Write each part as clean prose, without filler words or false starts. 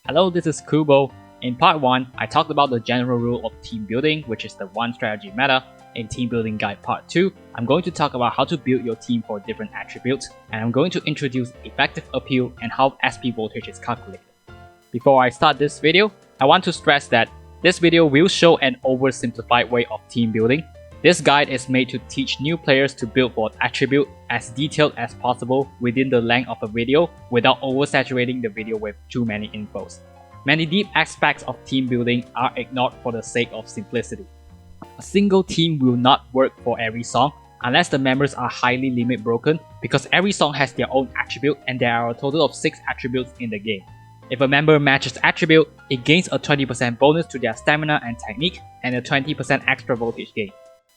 Hello, this is Kubo. In part 1, I talked about the general rule of team building, which is the one strategy meta. In Team Building Guide Part 2, I'm going to talk about how to build your team for different attributes, and I'm going to introduce effective appeal and how SP voltage is calculated. Before I start this video, I want to stress that this video will show an oversimplified way of team building. This guide is made to teach new players to build for attribute as detailed as possible within the length of a video without oversaturating the video with too many infos. Many deep aspects of team building are ignored for the sake of simplicity. A single team will not work for every song unless the members are highly limit broken, because every song has their own attribute and there are a total of 6 attributes in the game. If a member matches attribute, it gains a 20% bonus to their stamina and technique and a 20% extra voltage gain.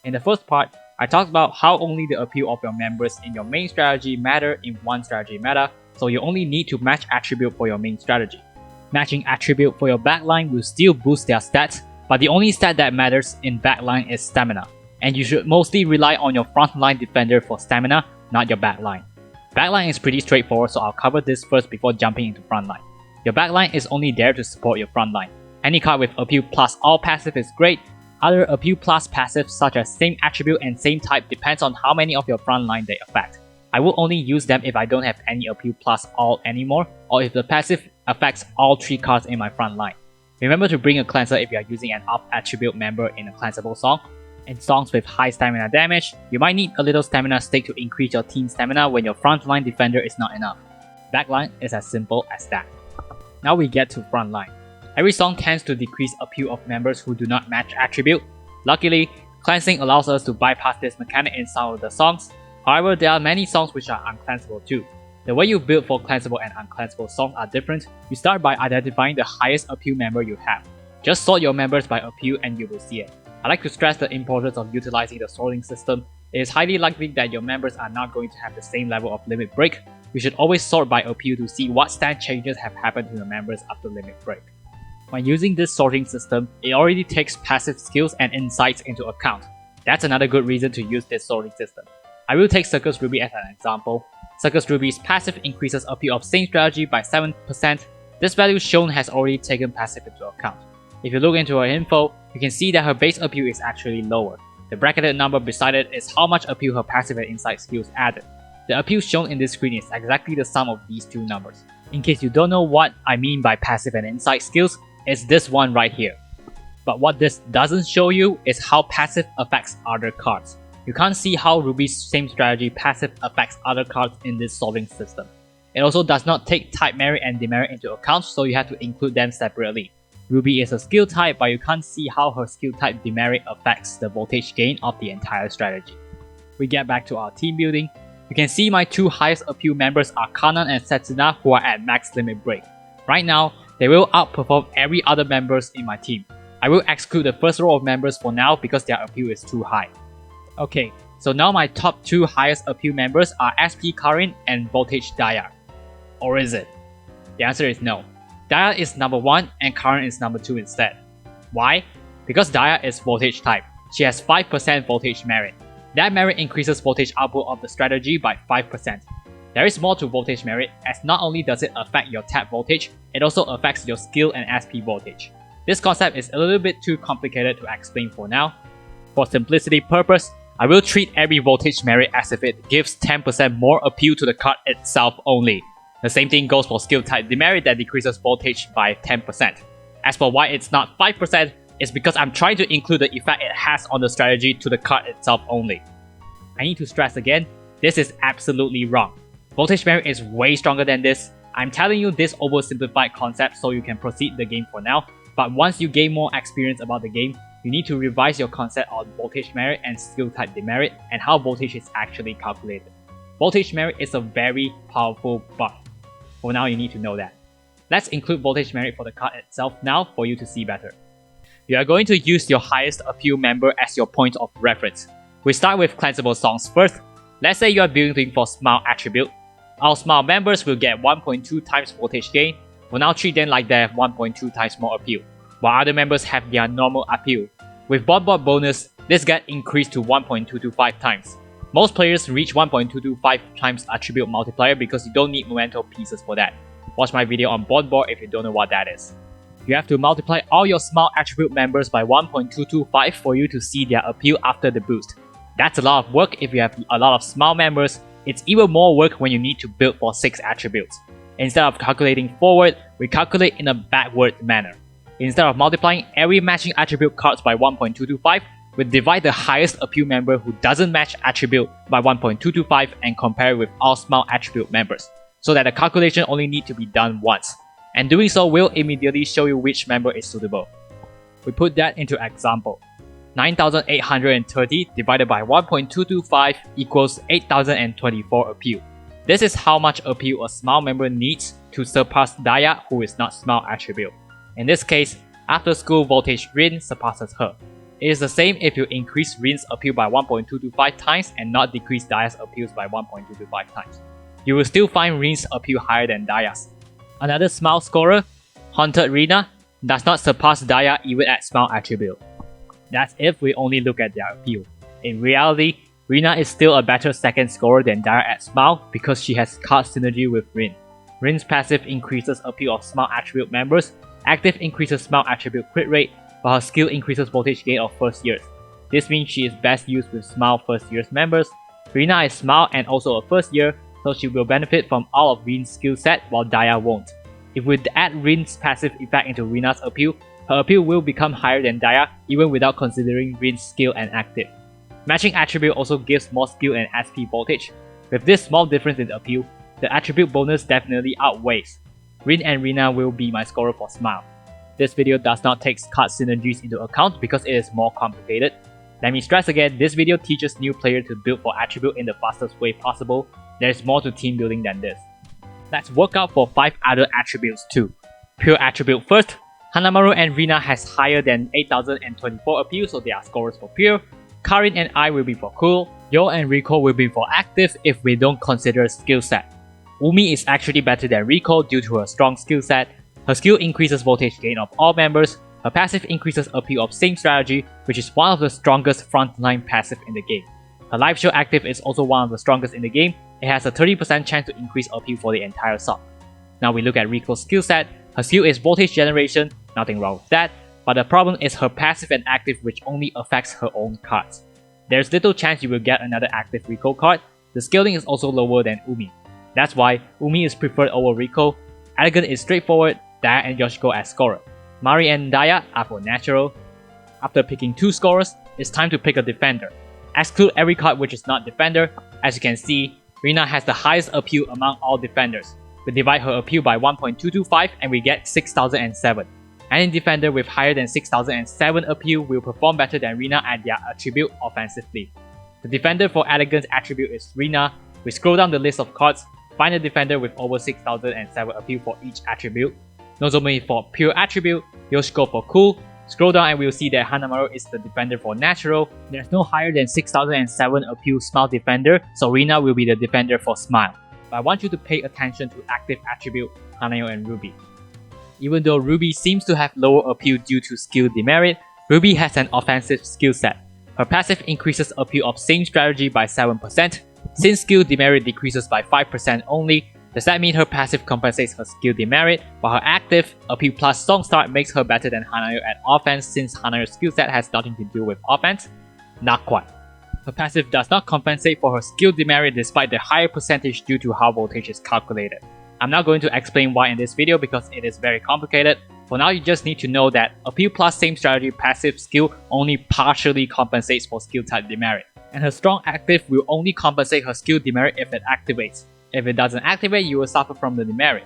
In the first part, I talked about how only the appeal of your members in your main strategy matter in one strategy meta, so you only need to match attribute for your main strategy. Matching attribute for your backline will still boost their stats, but the only stat that matters in backline is stamina, and you should mostly rely on your frontline defender for stamina, not your backline. Backline is pretty straightforward, so I'll cover this first before jumping into frontline. Your backline is only there to support your frontline. Any card with appeal plus all passive is great. Other appeal plus passives such as same attribute and same type depends on how many of your frontline they affect. I will only use them if I don't have any appeal plus all anymore, or if the passive affects all 3 cards in my frontline. Remember to bring a cleanser if you are using an off attribute member in a cleansable song. In songs with high stamina damage, you might need a little stamina stick to increase your team stamina when your frontline defender is not enough. Backline is as simple as that. Now we get to frontline. Every song tends to decrease appeal of members who do not match attribute. Luckily, cleansing allows us to bypass this mechanic in some of the songs. However, there are many songs which are uncleansable too. The way you build for cleansable and uncleansable songs are different. You start by identifying the highest appeal member you have. Just sort your members by appeal and you will see it. I like to stress the importance of utilizing the sorting system. It is highly likely that your members are not going to have the same level of limit break. You should always sort by appeal to see what stat changes have happened to your members after limit break. When using this sorting system, it already takes passive skills and insights into account. That's another good reason to use this sorting system. I will take Circus Ruby as an example. Circus Ruby's passive increases appeal of same strategy by 7%. This value shown has already taken passive into account. If you look into her info, you can see that her base appeal is actually lower. The bracketed number beside it is how much appeal her passive and insight skills added. The appeal shown in this screen is exactly the sum of these two numbers. In case you don't know what I mean by passive and insight skills, it's this one right here. But what this doesn't show you is how passive affects other cards. You can't see how Ruby's same strategy passive affects other cards in this sorting system. It also does not take type merit and demerit into account, so you have to include them separately. Ruby is a skill type, but you can't see how her skill type demerit affects the voltage gain of the entire strategy. We get back to our team building. You can see my 2 highest appeal members are Kanan and Setsuna, who are at max limit break. Right now, they will outperform every other members in my team. I will exclude the first row of members for now because their appeal is too high. Okay, so now my top 2 highest appeal members are SP Karin and Voltage Daya. Or is it? The answer is no. Daya is number 1 and Karin is number 2 instead. Why? Because Daya is voltage type. She has 5% voltage merit. That merit increases voltage output of the strategy by 5%. There is more to voltage merit, as not only does it affect your tap voltage, it also affects your skill and SP voltage. This concept is a little bit too complicated to explain for now. For simplicity purpose, I will treat every voltage merit as if it gives 10% more appeal to the card itself only. The same thing goes for skill type demerit that decreases voltage by 10%. As for why it's not 5%, it's because I'm trying to include the effect it has on the strategy to the card itself only. I need to stress again, this is absolutely wrong. Voltage merit is way stronger than this. I'm telling you this oversimplified concept so you can proceed the game for now, but once you gain more experience about the game, you need to revise your concept on voltage merit and skill type demerit and how voltage is actually calculated. Voltage merit is a very powerful buff. For now, you need to know that. Let's include voltage merit for the card itself now for you to see better. You are going to use your highest appeal member as your point of reference. We start with cleansable songs first. Let's say you are building for Smile attribute. Our Smile members will get 1.2 times voltage gain. We'll now treat them like they have 1.2 times more appeal, while other members have their normal appeal. With Bot bonus, this gets increased to 1.225 times. Most players reach 1.225 times attribute multiplier because you don't need memento pieces for that. Watch my video on bond board if you don't know what that is. You have to multiply all your smile attribute members by 1.225 for you to see their appeal after the boost. That's a lot of work if you have a lot of smile members. It's even more work when you need to build for 6 attributes. Instead of calculating forward, we calculate in a backward manner. Instead of multiplying every matching attribute cards by 1.225, we divide the highest appeal member who doesn't match attribute by 1.225 and compare it with all smile attribute members, so that the calculation only needs to be done once. And doing so will immediately show you which member is suitable. We put that into example. 9,830 divided by 1.225 equals 8,024 appeal. This is how much appeal a smile member needs to surpass Daya, who is not smile attribute. In this case, after school voltage Rin surpasses her. It is the same if you increase Rin's appeal by 1.225 times and not decrease Daya's appeals by 1.225 times. You will still find Rin's appeal higher than Daya's. Another smile scorer, Haunted Rina, does not surpass Daya even at smile attribute. That's if we only look at their appeal. In reality, Rina is still a better second scorer than Daya at smile because she has card synergy with Rin. Rin's passive increases appeal of smile attribute members, active increases smile attribute crit rate, while her skill increases voltage gain of first years. This means she is best used with smile first years members. Rina is smile and also a first year, so she will benefit from all of Rin's skill set while Daya won't. If we add Rin's passive effect into Rina's appeal, her appeal will become higher than Daya even without considering Rin's skill and active. Matching attribute also gives more skill and SP voltage. With this small difference in appeal, the attribute bonus definitely outweighs. Rin and Rina will be my scorer for smile. This video does not take card synergies into account because it is more complicated. Let me stress again, this video teaches new players to build for attribute in the fastest way possible. There is more to team building than this. Let's work out for 5 other attributes too. Pure attribute first. Hanamaru and Rina has higher than 8,024 appeal, so they are scorers for pure. Karin and I will be for cool. Yo and Rico will be for active if we don't consider skill set. Umi is actually better than Rico due to her strong skill set. Her skill increases voltage gain of all members. Her passive increases appeal of same strategy, which is one of the strongest frontline passive in the game. Her live show active is also one of the strongest in the game. It has a 30% chance to increase appeal for the entire sub. Now we look at Rico's skill set. Her skill is voltage generation, nothing wrong with that, but the problem is her passive and active, which only affects her own cards. There's little chance you will get another active Rico card. The scaling is also lower than Umi. That's why Umi is preferred over Rico. Elegant is straightforward. Daya and Yoshiko as scorer. Mari and Daya are for natural. After picking 2 scorers, it's time to pick a defender. Exclude every card which is not defender. As you can see, Rina has the highest appeal among all defenders. We divide her appeal by 1.225 and we get 6,007. Any defender with higher than 6,007 appeal will perform better than Rina at their attribute offensively. The defender for Elegance attribute is Rina. We scroll down the list of cards, find a defender with over 6,007 appeal for each attribute. Nozomi for pure attribute, Yoshiko for cool. Scroll down and we'll see that Hanamaru is the defender for natural. There's no higher than 6,007 appeal smile defender, so Rina will be the defender for smile. But I want you to pay attention to active attribute Hanayo and Ruby. Even though Ruby seems to have lower appeal due to skill demerit, Ruby has an offensive skill set. Her passive increases appeal of same strategy by 7%. Since skill demerit decreases by 5% only, does that mean her passive compensates her skill demerit, while her active, appeal plus song start makes her better than Hanayo at offense since Hanayo's skill set has nothing to do with offense? Not quite. Her passive does not compensate for her skill demerit despite the higher percentage due to how voltage is calculated. I'm not going to explain why in this video because it is very complicated. For now, you just need to know that appeal plus same strategy passive skill only partially compensates for skill type demerit, and her strong active will only compensate her skill demerit if it activates. If it doesn't activate, you will suffer from the demerit.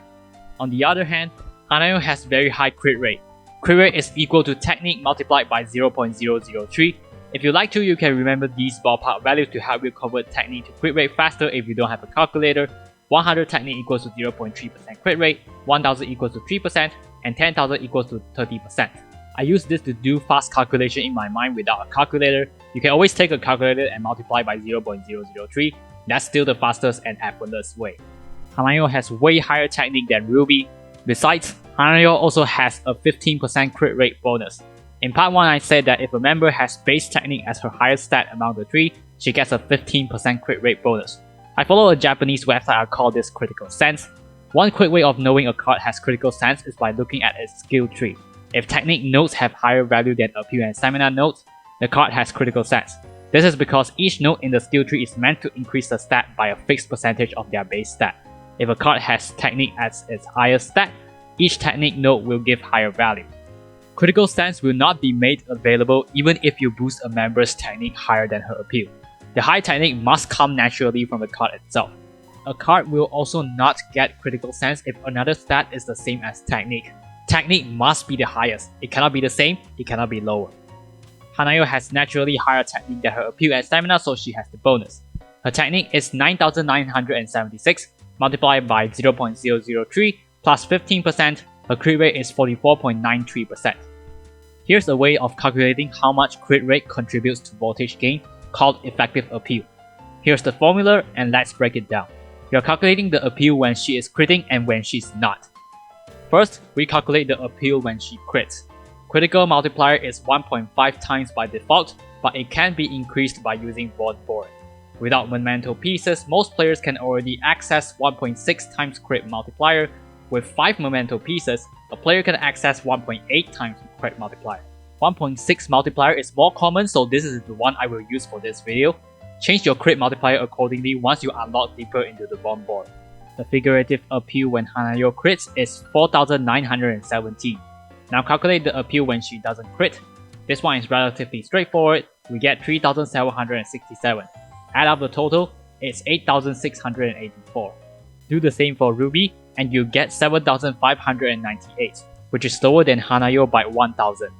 On the other hand, Hanayo has very high crit rate. Crit rate is equal to technique multiplied by 0.003. If you like to, you can remember these ballpark values to help you convert technique to crit rate faster if you don't have a calculator. 100 technique equals to 0.3% crit rate, 1000 equals to 3%, and 10,000 equals to 30%. I use this to do fast calculation in my mind without a calculator. You can always take a calculator and multiply by 0.003. That's still the fastest and effortless way. Hanayo has way higher technique than Ruby. Besides, Hanayo also has a 15% crit rate bonus. In part 1, I said that if a member has base technique as her highest stat among the 3, she gets a 15% crit rate bonus. I follow a Japanese website I call this critical sense. One quick way of knowing a card has critical sense is by looking at its skill tree. If technique notes have higher value than appeal and stamina notes, the card has critical sense. This is because each note in the skill tree is meant to increase the stat by a fixed percentage of their base stat. If a card has technique as its highest stat, each technique note will give higher value. Critical sense will not be made available even if you boost a member's technique higher than her appeal. The high technique must come naturally from the card itself. A card will also not get critical sense if another stat is the same as technique. Technique must be the highest. It cannot be the same, it cannot be lower. Hanayo has naturally higher technique than her appeal and stamina, so she has the bonus. Her technique is 9976 multiplied by 0.003 plus 15%. Her crit rate is 44.93%. Here's a way of calculating how much crit rate contributes to voltage gain, called effective appeal. Here's the formula, and let's break it down. We are calculating the appeal when she is critting and when she's not. First, we calculate the appeal when she crits. Critical multiplier is 1.5 times by default, but it can be increased by using Bond Board. Without memento pieces, most players can already access 1.6 times crit multiplier. With 5 memento pieces, a player can access 1.8 times crit multiplier. 1.6 multiplier is more common, so this is the one I will use for this video. Change your crit multiplier accordingly once you unlock deeper into the Bond Board. The figurative appeal when Hanayo crits is 4917. Now calculate the appeal when she doesn't crit. This one is relatively straightforward. We get 3767. Add up the total, it's 8684. Do the same for Ruby, and you get 7598, which is lower than Hanayo by 1000.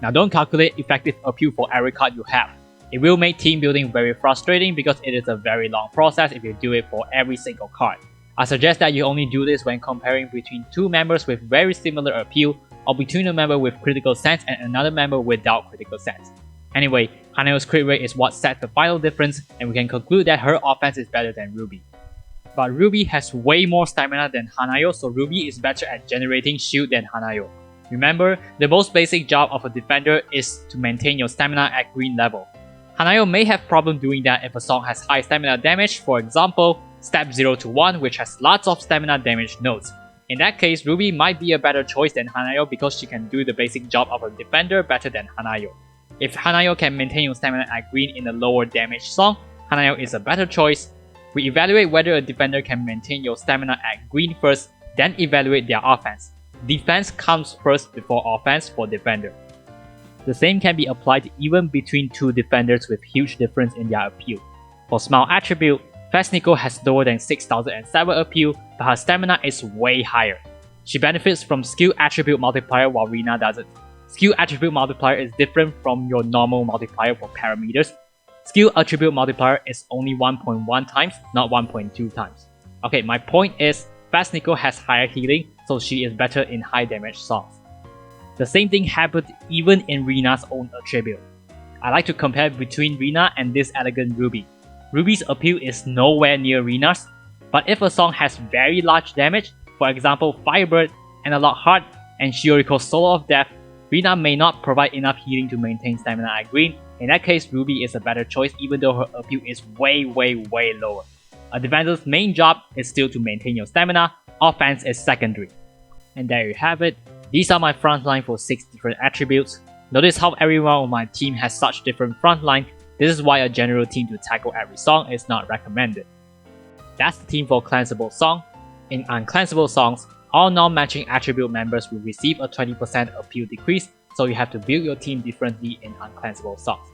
Now don't calculate effective appeal for every card you have. It will make team building very frustrating because it is a very long process if you do it for every single card. I suggest that you only do this when comparing between two members with very similar appeal, or between a member with critical sense and another member without critical sense. Anyway, Hanayo's crit rate is what sets the final difference, and we can conclude that her offense is better than Ruby. But Ruby has way more stamina than Hanayo, so Ruby is better at generating shield than Hanayo. Remember, the most basic job of a defender is to maintain your stamina at green level. Hanayo may have problem doing that if a song has high stamina damage, for example, Step 0 to 1, which has lots of stamina damage nodes. In that case, Ruby might be a better choice than Hanayo because she can do the basic job of a defender better than Hanayo. If Hanayo can maintain your stamina at green in a lower damage song, Hanayo is a better choice. We evaluate whether a defender can maintain your stamina at green first, then evaluate their offense. Defense comes first before offense for defender. The same can be applied even between two defenders with huge difference in their appeal. For Smile attribute, Fast Nico has lower than 6007 appeal, but her stamina is way higher. She benefits from skill attribute multiplier while Rina doesn't. Skill attribute multiplier is different from your normal multiplier for parameters. Skill attribute multiplier is only 1.1 times, not 1.2 times. Okay, my point is, Fast Nico has higher healing, so she is better in high damage songs. The same thing happened even in Rina's own attribute. I like to compare between Rina and this elegant Ruby. Ruby's appeal is nowhere near Rina's, but if a song has very large damage, for example Firebird, and a lot heart, and Shioriko's Solo of Death, Rina may not provide enough healing to maintain stamina at green. In that case, Ruby is a better choice even though her appeal is way lower. A defender's main job is still to maintain your stamina, offense is secondary. And there you have it. These are my frontline for 6 different attributes. Notice how everyone on my team has such different frontline. This is why a general team to tackle every song is not recommended. That's the team for Cleansable Song. In Uncleansable Songs, all non-matching attribute members will receive a 20% appeal decrease, so you have to build your team differently in Uncleansable Songs.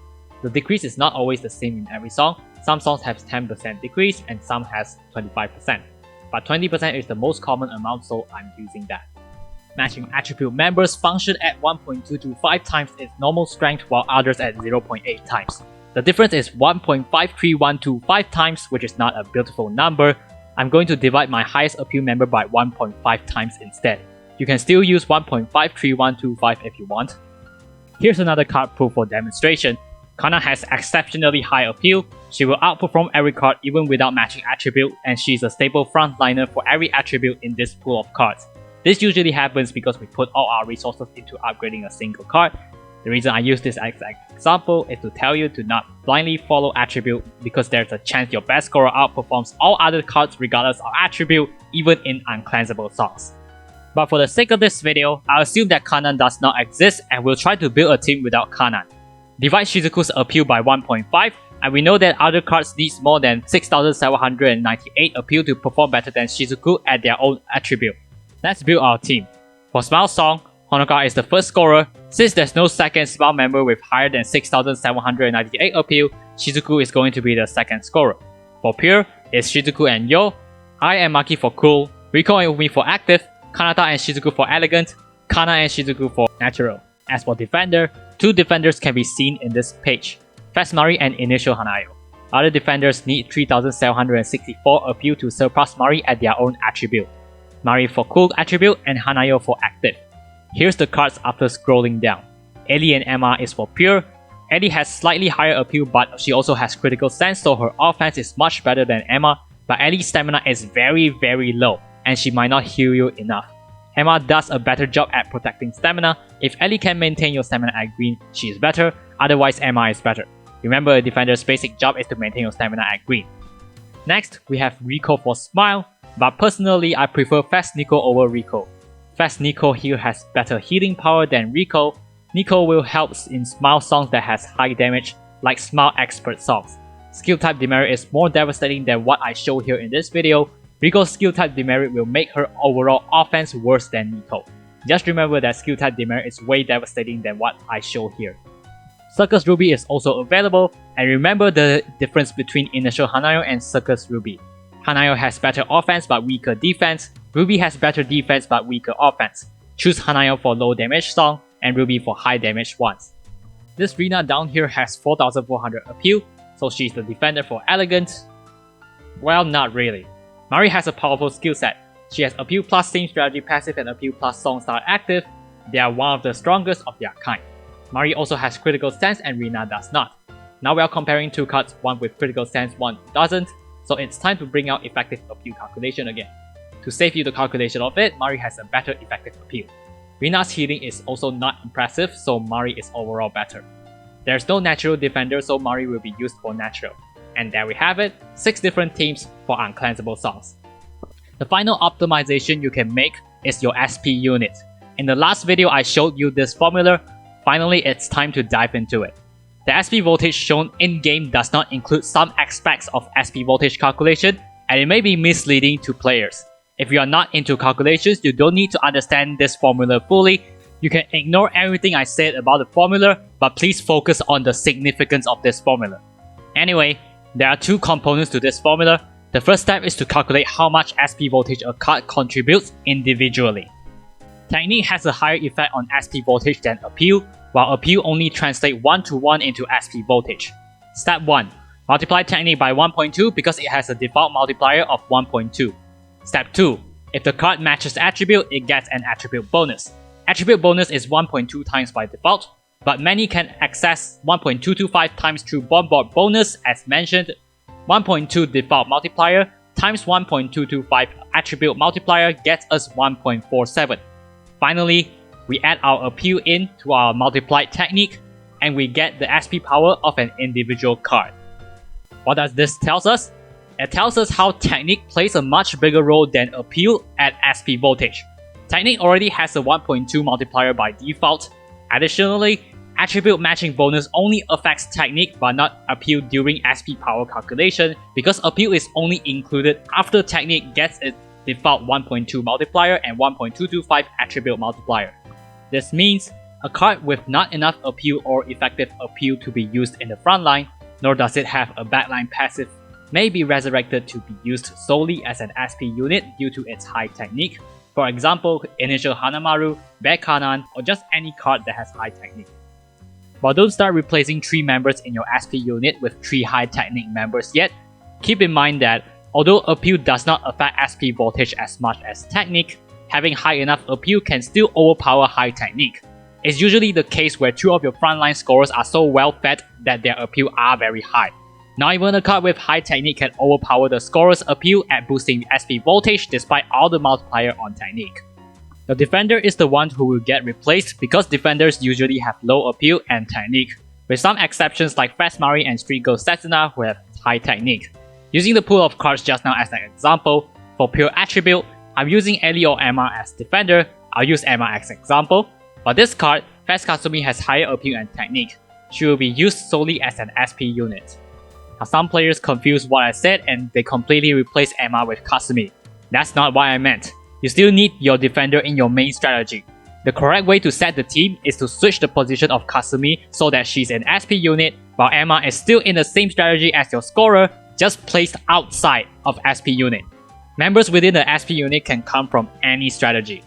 The decrease is not always the same in every song. Some songs have 10% decrease and some has 25%. But 20% is the most common amount, so I'm using that. Matching attribute members function at 1.225 times its normal strength while others at 0.8 times. The difference is 1.53125 times, which is not a beautiful number. I'm going to divide my highest appeal member by 1.5 times instead. You can still use 1.53125 if you want. Here's another card proof for demonstration. Kana has exceptionally high appeal. She will outperform every card even without matching attribute, and she is a stable frontliner for every attribute in this pool of cards. This usually happens because we put all our resources into upgrading a single card. The reason I use this as an example is to tell you to not blindly follow attribute because there's a chance your best scorer outperforms all other cards regardless of attribute, even in uncleansable songs. But for the sake of this video, I assume that Kanan does not exist and we'll try to build a team without Kanan. Divide Shizuku's appeal by 1.5, and we know that other cards needs more than 6,798 appeal to perform better than Shizuku at their own attribute. Let's build our team. For Smile Song, Honoka is the first scorer. Since there's no second Smile member with higher than 6,798 appeal, Shizuku is going to be the second scorer. For Pure, it's Shizuku and Yo. I and Maki for Cool, Riko and Umi for Active, Kanata and Shizuku for Elegant, Kana and Shizuku for Natural. As for Defender, two defenders can be seen in this page, Fast Mari and Initial Hanayo. Other defenders need 3,764 appeal to surpass Mari at their own attribute. Mari for Cool attribute and Hanayo for Active. Here's the cards after scrolling down. Ellie and Emma is for Pure. Ellie has slightly higher appeal but she also has critical sense, so her offense is much better than Emma, but Ellie's stamina is very low and she might not heal you enough. Emma does a better job at protecting stamina. If Ellie can maintain your stamina at green, she is better, otherwise Emma is better. Remember, a defender's basic job is to maintain your stamina at green. Next, we have Riko for Smile, but personally I prefer Fast Nico over Riko. Fast Nico here has better healing power than Riko. Nico will help in Smile songs that has high damage, like Smile Expert songs. Skill type demerit is more devastating than what I show here in this video. Riko's skill type demerit will make her overall offense worse than Nico. Just remember that skill type demerit is way devastating than what I show here. Circus Ruby is also available, and remember the difference between Initial Hanayo and Circus Ruby. Hanayo has better offense but weaker defense, Ruby has better defense but weaker offense. Choose Hanayo for low damage song and Ruby for high damage ones. This Rina down here has 4,400 appeal, so she's the defender for Elegant. Well, not really. Mari has a powerful skill set. She has appeal plus team strategy passive and appeal plus song style active. They are one of the strongest of their kind. Mari also has critical stance and Rina does not. Now we are comparing two cards, one with critical stance, one doesn't, so it's time to bring out effective appeal calculation again. To save you the calculation of it, Mari has a better effective appeal. Rina's healing is also not impressive, so Mari is overall better. There's no natural defender, so Mari will be used for natural. And there we have it, 6 different teams for uncleansable songs. The final optimization you can make is your SP unit. In the last video I showed you this formula, finally it's time to dive into it. The SP voltage shown in-game does not include some aspects of SP voltage calculation, and it may be misleading to players. If you are not into calculations, you don't need to understand this formula fully. You can ignore everything I said about the formula, but please focus on the significance of this formula. Anyway, there are 2 components to this formula. The first step is to calculate how much SP voltage a card contributes individually. Technique has a higher effect on SP voltage than appeal, while appeal only translates 1-to-1 into SP voltage. Step 1. Multiply technique by 1.2 because it has a default multiplier of 1.2. Step 2. If the card matches attribute, it gets an attribute bonus. Attribute bonus is 1.2 times by default, but many can access 1.225 times through Bombard bonus as mentioned. 1.2 default multiplier times 1.225 attribute multiplier gets us 1.47. Finally, we add our appeal in to our multiplied technique, and we get the SP power of an individual card. What does this tell us? It tells us how Technique plays a much bigger role than appeal at SP voltage. Technique already has a 1.2 multiplier by default. Additionally, attribute matching bonus only affects Technique but not appeal during SP power calculation because appeal is only included after Technique gets its default 1.2 multiplier and 1.225 attribute multiplier. This means a card with not enough appeal or effective appeal to be used in the front line, nor does it have a backline passive, may be resurrected to be used solely as an SP unit due to its high technique. For example, Initial Hanamaru, Bear Kanan, or just any card that has high technique. But don't start replacing 3 members in your SP unit with 3 high technique members yet. Keep in mind that although appeal does not affect SP voltage as much as technique, having high enough appeal can still overpower high technique. It's usually the case where 2 of your frontline scorers are so well fed that their appeal are very high. Not even a card with high technique can overpower the scorer's appeal at boosting SP voltage despite all the multiplier on technique. Your defender is the one who will get replaced because defenders usually have low appeal and technique, with some exceptions like Fast Mari and Street Girl Setsuna who have high technique. Using the pool of cards just now as an example, for pure attribute, I'm using Ellie or Emma as defender. I'll use Emma as example. For this card, Fast Kasumi has higher appeal and technique. She will be used solely as an SP unit. Now some players confuse what I said and they completely replace Emma with Kasumi. That's not what I meant. You still need your defender in your main strategy. The correct way to set the team is to switch the position of Kasumi so that she's an SP unit while Emma is still in the same strategy as your scorer, just placed outside of SP unit. Members within the SP unit can come from any strategy.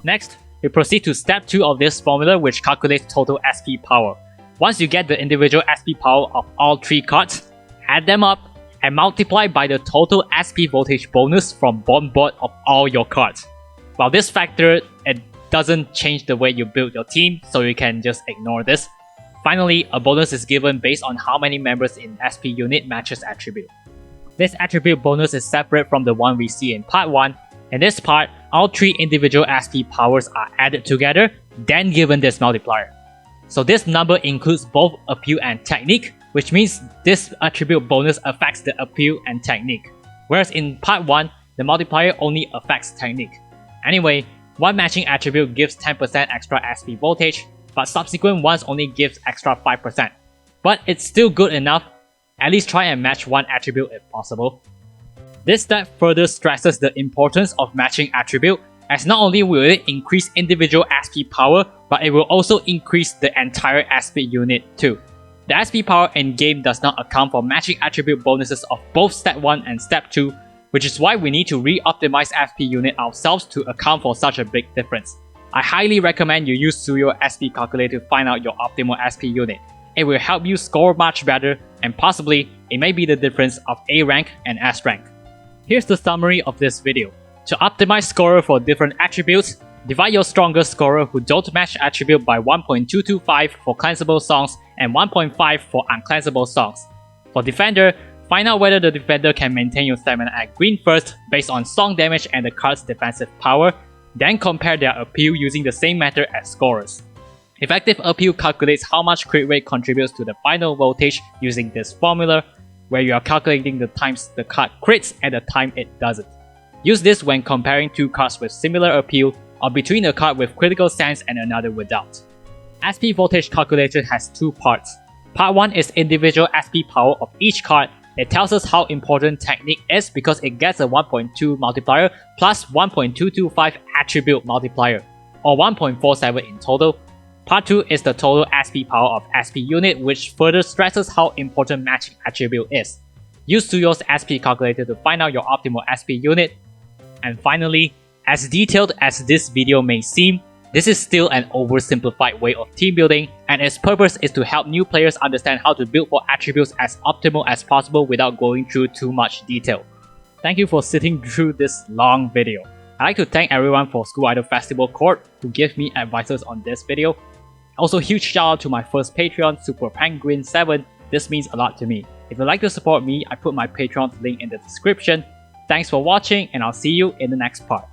Next, we proceed to step 2 of this formula, which calculates total SP power. Once you get the individual SP power of all 3 cards, add them up and multiply by the total SP voltage bonus from on board of all your cards. While this factor, it doesn't change the way you build your team, so you can just ignore this. Finally, a bonus is given based on how many members in SP unit matches attribute. This attribute bonus is separate from the one we see in part 1. In this part, all 3 individual SP powers are added together, then given this multiplier. So this number includes both appeal and technique, which means this attribute bonus affects the appeal and technique. Whereas in part 1, the multiplier only affects technique. Anyway, one matching attribute gives 10% extra SP voltage, but subsequent ones only gives extra 5%. But it's still good enough. At least try and match one attribute if possible. This step further stresses the importance of matching attribute, as not only will it increase individual SP power, but it will also increase the entire SP unit too. The SP power in game does not account for matching attribute bonuses of both step 1 and step 2, which is why we need to re-optimize SP unit ourselves to account for such a big difference. I highly recommend you use Suyo SP calculator to find out your optimal SP unit. It will help you score much better, and possibly it may be the difference of A rank and S rank. Here's the summary of this video. To optimize scorer for different attributes, divide your strongest scorer who don't match attribute by 1.225 for cleansable songs and 1.5 for uncleansable songs. For defender, find out whether the defender can maintain your stamina at green first based on song damage and the card's defensive power, then compare their appeal using the same method as scorers. Effective appeal calculates how much crit rate contributes to the final voltage using this formula, where you are calculating the times the card crits and the time it doesn't. Use this when comparing 2 cards with similar appeal or between a card with critical sense and another without. SP voltage calculator has 2 parts. Part 1 is individual SP power of each card. It tells us how important technique is because it gets a 1.2 multiplier plus 1.225 attribute multiplier, or 1.47 in total. Part 2 is the total SP power of SP unit, which further stresses how important matching attribute is. Use Suyo's SP calculator to find out your optimal SP unit. And finally, as detailed as this video may seem, this is still an oversimplified way of team building, and its purpose is to help new players understand how to build for attributes as optimal as possible without going through too much detail. Thank you for sitting through this long video. I'd like to thank everyone for School Idol Festival Court who gave me advices on this video. Also, huge shout out to my first Patreon, Super Penguin 7. This means a lot to me. If you'd like to support me, I put my Patreon link in the description. Thanks for watching, and I'll see you in the next part.